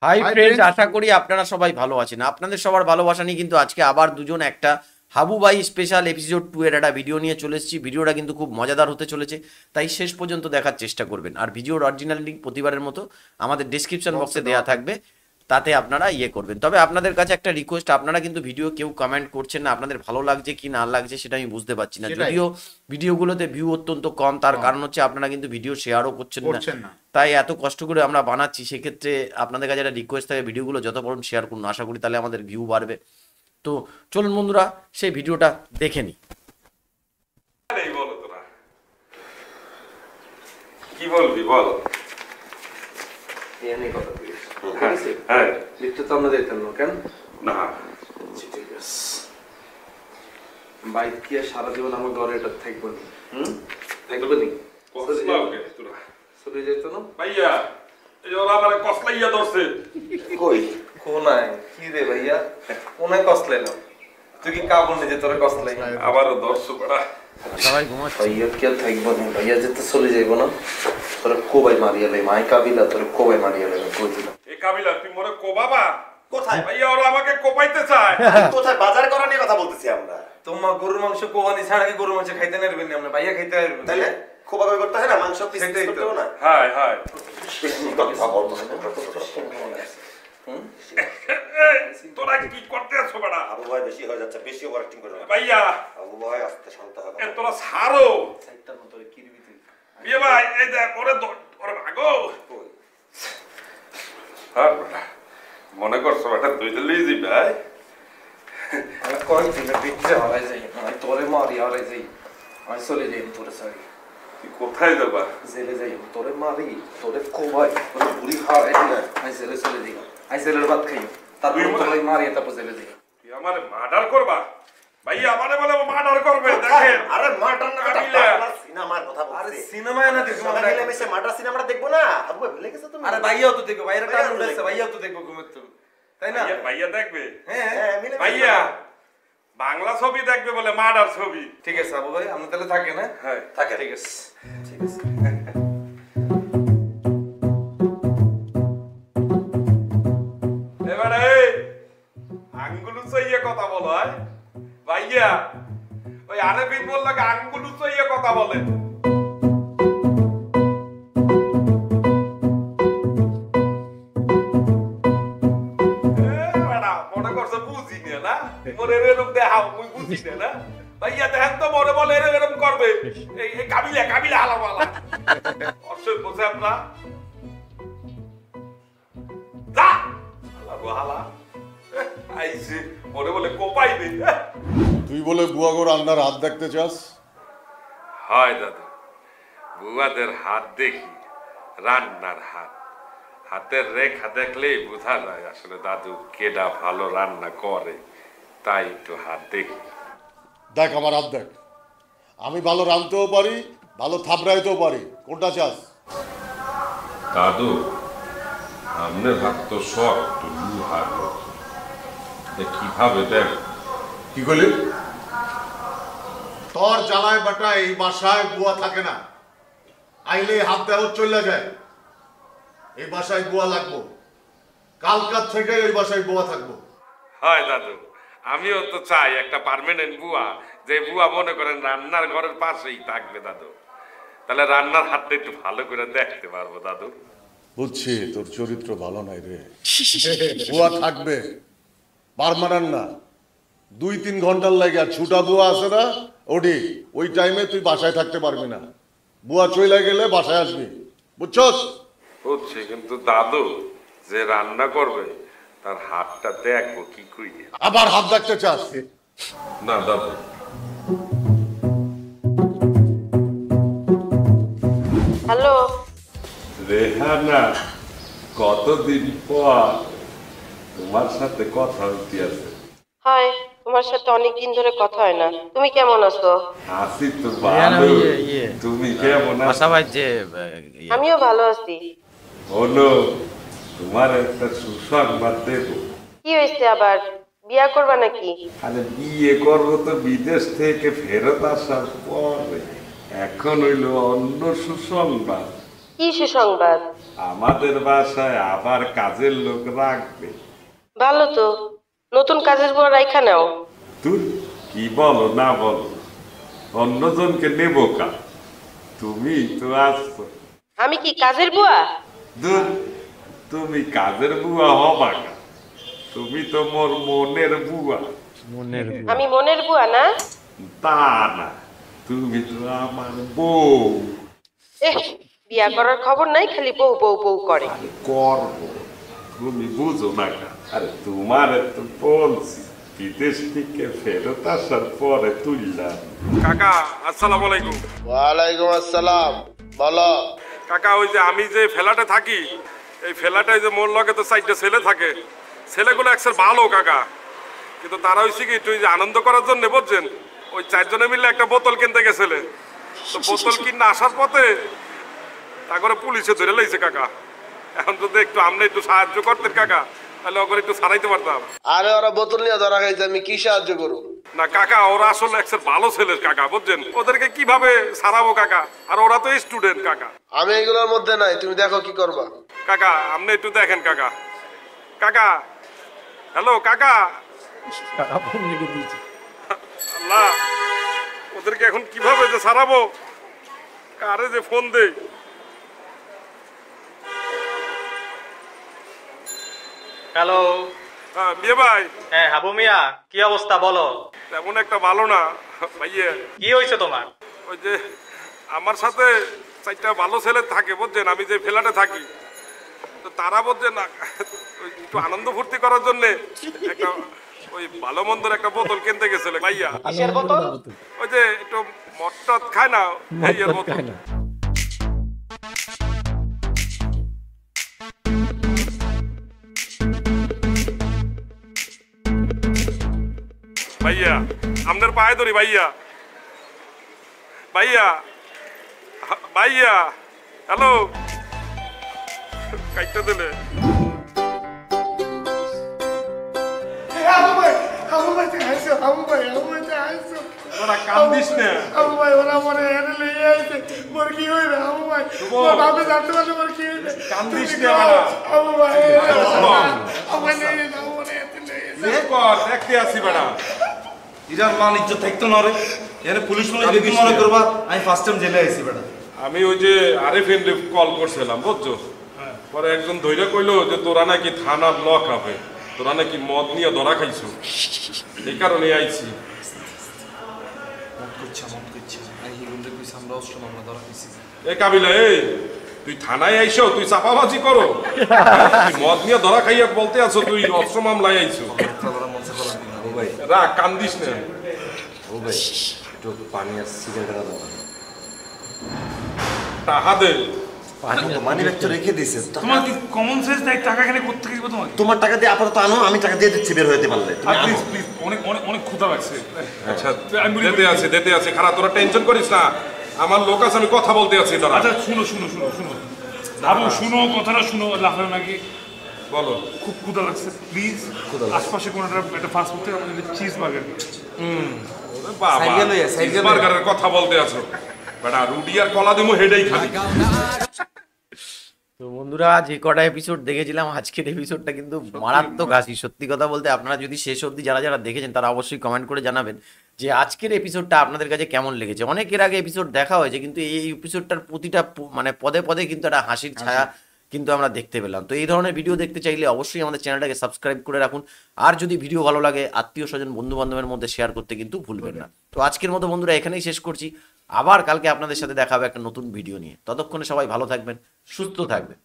High hi friends, friends. আশা করি আপনারা সবাই ভালো আছেন। আপনাদের সবার ভালোবাসা নিয়ে কিন্তু আজকে আবার দুজন একটা হাবুবাই স্পেশাল এপিসোড 2 এর একটা ভিডিও নিয়ে চলে এসেছি। ভিডিওটা কিন্তু খুব মজাদার হতে চলেছে, তাই শেষ পর্যন্ত দেখার চেষ্টা করবেন। আর ভিডিওর অরিজিনাল লিঙ্ক প্রতিবারের মতো আমাদের ডেসক্রিপশন বক্সে দেওয়া থাকবে, তাতে আপনারা করবেন। তবে আপনাদের কাছে একটা রিকোয়েস্ট, আপনারা কিন্তু ভিডিও কেউ কমেন্ট করছেন না, আপনাদের ভালো লাগছে কি না লাগছে সেটা আমি বুঝতে পারছি না। সেটাই। যদিও ভিডিওগুলোতে ভিউ অত্যন্ত কম, তার কারণ হচ্ছে আপনারা কিন্তু ভিডিও শেয়ারও করছেন না। তাই এত কষ্ট করে আমরা বানাচ্ছি, সেক্ষেত্রে আপনাদের কাছে একটা রিকোয়েস্ট থাকে, ভিডিওগুলো যত পারেন শেয়ার করুন। আশা করি তাহলে আমাদের ভিউ বাড়বে। তো চলুন বন্ধুরা, সেই ভিডিওটা দেখে নিই। এই বলো তোরা কি বলবি বল। এই নিয়ে কথা বলিস। হ্যাঁ, হ্যাঁ। লিখতে তো আমরা দিতাম না কেন? না ঠিক আছে। বাইক কি আর সারা জীবন আমার ঘরে এটা থাকবো না? থাকবো নি? কসলা ওকে তোরা চলে যেত না? ভাইয়া এই ওরা আমারে কসলাইয়া ধরছে। কই? কোনায়? কি রে ভাইয়া? কোনায় কসলাইলাম? তুই কি কাবুল নিজে তোরা কসলাই? আবারও ধরছো বড়া। সবাই ঘুমাচ্ছে। ভাইয়া কি আর থাকবো না? ভাইয়া যেতে চলে যাইবো না? তোরা কোবাই মারিয়া লাই, মাই কাবিলা তোরা কোবাই মারিয়া লাই, কই দিলাম। এই কাবিলা তুই মোরে কোবাবা? কোথায় ভাইয়া ওরা আমাকে কোপাইতে চায়। কোথায় বাজার করা নিয়ে কথা বলতেছি আমরা। তোমার গরুর মাংস কোবানি ছাড়া কি গরুর মাংস খাইতে নারবেন না? আমরা ভাইয়া খাইতে পারবেন তাইলে খোবাখবি করতে হয় না, মাংস পিস সেটাই তো। করতে হবে না। হাই হাই কথা বলবো না। এই, তোরা কি করতে আছো বড়া? আবু ভাই বেশি হয়ে যাচ্ছে, বেশি ওভার অ্যাক্টিং করবে না। ভাইয়া আবু ভাই আস্তে শান্ত হবে। এ তোরা ছাড়ো। সাইডটার মতো কিরবি তুই। বিয়ে ভাই এই দেখ ওরে ওরে ভাগো। হ্যাঁ বড়া, মনে করছো এটা তুই তো লিয়ে যাবি ভাই। আমি কয়েকদিনের ভিতরে হারাই যাই, আমি তোরে মারি হারাই যাই, আমি চলে যাই তোরে সারি তুই কোথায় যাবা? জেলে যাই, তোরে মারি তোরে কোবাই তোরে বুড়ি হারাই দিই, আমি জেলে চলে যাই, আমি জেলের ভাত খাই, তারপর তোরে মারি তারপর জেলে যাই। তুই আমারে মার্ডার করবা? ভাইয়া আমারে বলে মার্ডার করবে। দেখেন আরে মার্টার না, এটা কাবিলা। বাংলা সিনেমার কথা আরে বলছি। সিনেমায় না দেখবো সবাই মিলে মিশে মার্টার সিনেমাটা দেখবো না? আবু ভাই ভুলে গেছো তুমি? আরে ভাইয়াও তো দেখবো, ভাইয়ের ভাইয়াও টান তো উঠেছে, দেখবো। ভাইয়াও তো দেখবো ঘুমের তুমি, তাই না? ভাইয়া দেখবে? হ্যাঁ হ্যাঁ, মিলে মিশে ভাইয়া দেখো। বাংলা ছবি দেখবে বলে মার্ডার ছবি। ঠিক আছে আবু ভাই, আপনি তাহলে থাকেন। হ্যাঁ হ্যাঁ থাকে। ঠিক আছে। ঠিক আছে। এবারে আঙ্গুলু চাইয়ে কথা বলো। হয় ভাইয়া ওই আরবি বললে আঙ্গুলু চাইয়ে কথা বলে। মনে করছো বুঝি না? মোরে এরকম দেখাও মুই বুঝি না? ভাইয়া দেখেন তো মোরে বলে এরকম করবে। এই কাবিলা কাবিলা হালা বালা অবশ্যই বোঝে আমরা। যা হালা গো হালা আইছে মোরে বলে কোপাইবে। তুই বলে বুয়াগো রান্নার হাত দেখতে চাস? হয় দাদু, বুয়াদের হাত দেখি, রান্নার হাত, হাতের রেখা দেখলেই বোঝা যায় আসলে দাদু কেডা ভালো রান্না করে। তাই একটু হাত দেখি। দেখ আমার হাত দেখ, আমি ভালো রাঁধতেও পারি, ভালো থাবড়াইতেও পারি, কোনটা চাস? দাদু আপনার হাত তো শক্ত লুহার মতো, কিভাবে দেখ? কি করলি? তোর জ্বালায় বাটা এই বাসায় বুয়া থাকে না, আইলে হাত দেহ চলে যায়। এই বাসায় বুয়া লাগবো, কালকার থেকে এই বাসায় বুয়া থাকবো। হয় দাদু, আমিও তো চাই একটা পার্মানেন্ট বুয়া, যে বুয়া মনে করেন রান্নার ঘরের পাশেই থাকবে দাদু। তাহলে রান্নার হাতটা একটু ভালো করে দেখতে পারবো দাদু। বুঝছি তোর চরিত্র ভালো নাই রে। বুয়া থাকবে, পার্মানেন্ট না, 2-3 ঘন্টার লাগে। আর ছুটা বুয়া আছে না, ওটি ওই টাইমে তুই বাসায় থাকতে পারবি না। বুয়া চলে গেলে বাসায় আসবি, বুঝছস? বুঝছি, কিন্তু দাদু যে রান্না করবে তার হাতটা দেখবো কি কইরে? আবার হাত দেখতে চাস? না দাদু। হ্যালো, রেহানা, কতদিন পর তোমার সাথে কথা হইতে আছে। হাই, তোমার সাথে অনেকদিন ধরে কথা হয় না। তুমি কেমন আছো? আসি তো রেহানা, ভালো। ইয়ে। তুমি কেমন আছো? আশা ভাই যে আমিও ভালো আছি। হলো, তোমার একটা সুসংবাদ দেবো। কি হয়েছে আবার? বিয়া করবা নাকি? আরে বিয়ে করবো তো বিদেশ থেকে ফেরত আসার পরে। এখন হইলো অন্য সুসংবাদ। কি সুসংবাদ? আমাদের বাসায় আবার কাজের লোক রাখবে। ভালো তো, নতুন কাজের বুয়া রাইখা নাও। তুই কি বলো না বলো, অন্যজনকে নেব কা? তুমি তো আসছো। আমি কি কাজের বুয়া? দূর, তুমি কাজের বুয়া হবা না, তুমি তো মোর মনের বুয়া। আমি মনের বুয়া না? তা না, তুমি তো আমার বউ। বিয়া করার খবর নাই, খালি বউ বউ বউ করে। করব, তুমি বুঝো না কা? আরে তোমার তো বলছি বিদেশ থেকে ফেরত আসার পরে তুললাম। কাকা আসসালামু আলাইকুম। ওয়ালাইকুম আসসালাম, বলো। কাকা ওই যে আমি যে ফ্ল্যাটে থাকি, এই ফ্ল্যাটে যে মোর লগে তো 4টা ছেলে থাকে, ছেলেগুলো একসের ভালো কাকা, কিন্তু তারা হইছে কি তুই যে আনন্দ করার জন্য বুঝছেন ওই 4 জনে মিলে একটা বোতল কিনতে গেছিলে, তো বোতল কিনে আসার পথে তারপরে পুলিশে ধরে লাইছে কাকা। এখন যদি একটু আপনি একটু সাহায্য করতেন কাকা, তাহলে ওকে একটু ছাড়াইতে পারতাম। আরে ওরা বোতল নিয়ে ধরা খাইছে, আমি কি সাহায্য করব? না কাকা, ওরা আসলে একসের ভালো ছেলে কাকা বুঝছেন, ওদেরকে কিভাবে ছাড়াবো কাকা? আর ওরা তো স্টুডেন্ট কাকা। আমি এগুলোর মধ্যে নাই, তুমি দেখো কি করবা। কাকা আপনি একটু দেখেন কাকা। কাকা, হ্যালো কাকা। আল্লাহ, ওদেরকে এখন কিভাবে যে ছাড়াবো, কারে যে ফোন দেই। হ্যালো। বিয়ে ভাই। হ্যাঁ হাবু মিয়া, কি অবস্থা বলো? তেমন একটা ভালো না ভাইয়ে। কি হয়েছে তোমার? ওই যে আমার সাথে 4টা ভালো ছেলে থাকে বুঝছেন, আমি যে ফ্ল্যাটে থাকি, তো তারা বুঝছেন না ওই একটু আনন্দ ফুর্তি করার জন্য একটা ওই ভালো মন্দের একটা বোতল কিনতে গেছিল ভাইয়া। কিসের বোতল? ওই যে একটু মদ খায় না, ভাইয়ের বোতল। ভাইয়া আমাদের পায়ে ধরি ভাইয়া। ভাইয়া, ভাইয়া, হ্যালো, কাইটা দিলে। তোরা কান্দিস না। কান্দিস না বেড়া, দেখতে আসি বেড়া। ইরার মান ইজ্জত থাকতো না রে, এখানে পুলিশ যদি মনে করবা আমি ফার্স্ট টাইম জেলে আইছি বেটা। আমি ওই যে আরেফিন কল করছিলাম বুঝছো, পরে একজন ধৈর্য কইলো যে তোরা নাকি থানার লক হবে, তোরা নাকি মদ নিয়ে ধরা খাইছো, এই কারণে আইছি। এ কাবিলা, এই তুই থানায় আইছো, তুই চাপাবাজি করো, তুই মদ নিয়ে ধরা খাইয়া বলতে আছো তুই অস্ত্র মামলায় আইছো। রাখ, কান্দিস না। টাকা দে। মানি ব্যাগ তো রেখে দিছে। তোমার কি কমন সেন্স নাই? টাকা এখানে কোথা থেকে দিব তোমাকে? তোমার টাকা দিয়ে আপাতত আনো, আমি টাকা দিয়ে দিচ্ছি বের হইতে পারলে। প্লিজ প্লিজ, অনেক অনেক অনেক ক্ষুধা লাগছে। আচ্ছা দিতে আছে খারাপ, তোরা টেনশন করিস না, আমার লোক আছে, আমি কথা বলতে আছি। দাঁড়া। আচ্ছা শুনো শুনো শুনো শুনো বাবু, শুনো কথাটা শুনো, লাফানো নাকি বলো। খুব ক্ষুধা লাগছে, প্লিজ আশপাশে কোনো একটা ফাস্ট ফুড থেকে আমাদের চিজ বার্গার। বার্গারের কথা বলতে আছো বেটা, রুটি আর কলা দিমু হেডেই খালি। তো বন্ধুরা, যে কটা এপিসোড দেখেছিলাম, আজকের এপিসোডটা কিন্তু মারাত্মক হাসি। সত্যি কথা বলতে, আপনারা যদি শেষ অবধি যারা যারা দেখেছেন তারা অবশ্যই কমেন্ট করে জানাবেন যে আজকের এপিসোডটা আপনাদের কাছে কেমন লেগেছে। অনেকের আগে এপিসোড দেখা হয়েছে, কিন্তু এই এপিসোডটার প্রতিটা মানে পদে পদে কিন্তু একটা হাসির ছায়া কিন্তু আমরা দেখতে পেলাম। তো এই ধরনের ভিডিও দেখতে চাইলে অবশ্যই আমাদের চ্যানেলটাকে সাবস্ক্রাইব করে রাখুন, আর যদি ভিডিও ভালো লাগে আত্মীয় স্বজন বন্ধু বান্ধবের মধ্যে শেয়ার করতে কিন্তু ভুলবেন না। তো আজকের মতো বন্ধুরা এখানেই শেষ করছি, আবার কালকে আপনাদের সাথে দেখা হবে একটা নতুন ভিডিও নিয়ে। ততক্ষণে সবাই ভালো থাকবেন, সুস্থ থাকবেন।